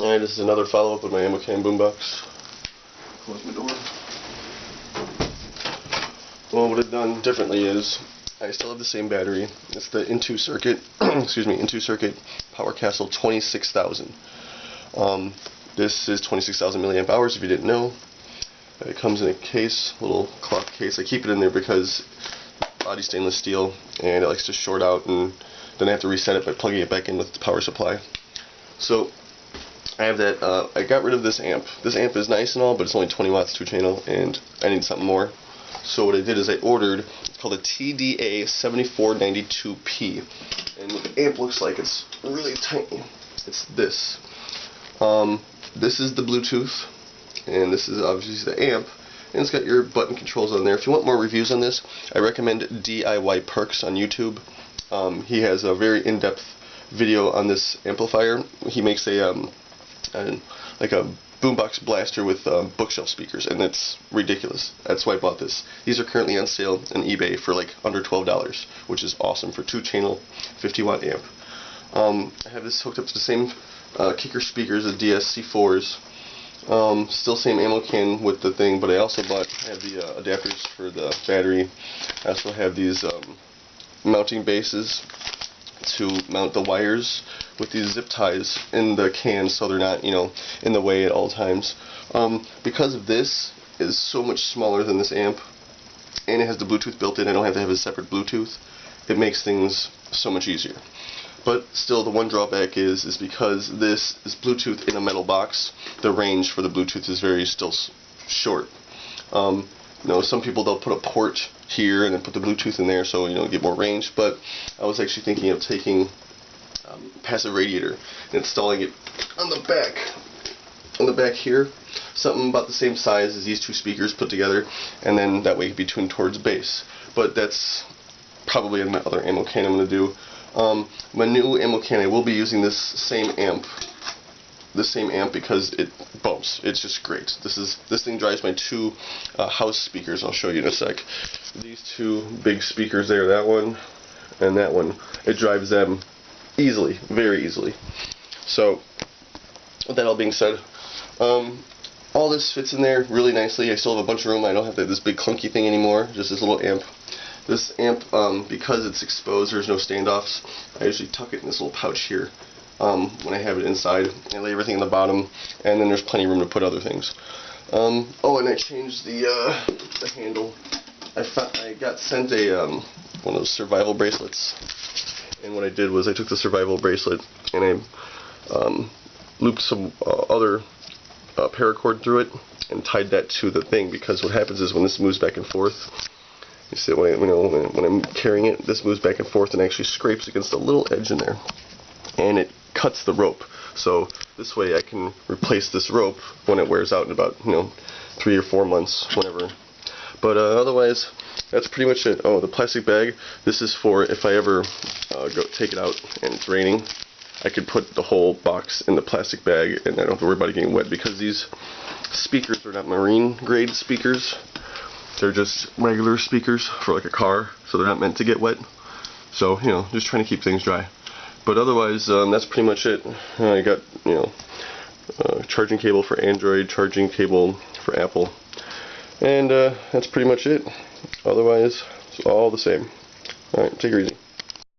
Alright, this is another follow-up with my ammocan boombox. Close my door. Well, what I've done differently is I still have the same battery. It's the into circuit, into circuit Power Castle 26,000. This is 26,000 milliamp hours if you didn't know. It comes in a case, little cloth case. I keep it in there because body stainless steel and it likes to short out, and then I have to reset it by plugging it back in with the power supply. So I have that. I got rid of this amp. This amp is nice and all, but it's only 20 watts 2-channel, and I need something more. So what I did is I ordered, it's called a TDA7492P, and what the amp looks like, it's really tiny. It's this. This is the Bluetooth, and this is obviously the amp, and it's got your button controls on there. If you want more reviews on this, I recommend DIY Perks on YouTube. He has a very in-depth video on this amplifier. He makes like a boombox blaster with bookshelf speakers, and that's ridiculous. That's why I bought this. These are currently on sale on eBay for like under $12, which is awesome for 2-channel 50-watt amp. I have this hooked up to the same kicker speakers, the DSC4s. Still same ammocan with the thing, but I have the adapters for the battery. I also have these mounting bases to mount the wires with these zip ties in the can, so they're not, in the way at all times. Because of this is so much smaller than this amp, and it has the Bluetooth built in, I don't have to have a separate Bluetooth. It makes things so much easier. But still, the one drawback is because this is Bluetooth in a metal box, the range for the Bluetooth is still short. Some people, they'll put a port here and then put the Bluetooth in there, so get more range. But I was actually thinking of taking passive radiator and installing it on the back here, something about the same size as these two speakers put together, and then that way it can be tuned towards bass. But that's probably in my other ammocan I'm going to do. My new ammocan, I will be using this same amp because it bumps. It's just great. This thing drives my two house speakers. I'll show you in a sec. These two big speakers there, that one and that one, it drives them easily, very easily. So with that all being said, all this fits in there really nicely. I still have a bunch of room. I don't have this big clunky thing anymore, just this little amp. This amp, because it's exposed, there's no standoffs, I usually tuck it in this little pouch here when I have it inside. I lay everything in the bottom, and then there's plenty of room to put other things. Oh, and I changed the handle. I got sent one of those survival bracelets, and what I did was I took the survival bracelet and I looped some other paracord through it and tied that to the thing, because what happens is when this moves back and forth, you see, when I'm carrying it, this moves back and forth and actually scrapes against a little edge in there, and it cuts the rope. So this way I can replace this rope when it wears out in about 3 or 4 months, whenever. But otherwise, that's pretty much it. Oh, the plastic bag. This is for if I ever go take it out and it's raining, I could put the whole box in the plastic bag, and I don't have to worry about it getting wet, because these speakers are not marine grade speakers. They're just regular speakers for like a car, so they're not meant to get wet. So, just trying to keep things dry. But otherwise, that's pretty much it. I got, charging cable for Android, charging cable for Apple. And that's pretty much it. Otherwise, it's all the same. Alright, take it easy.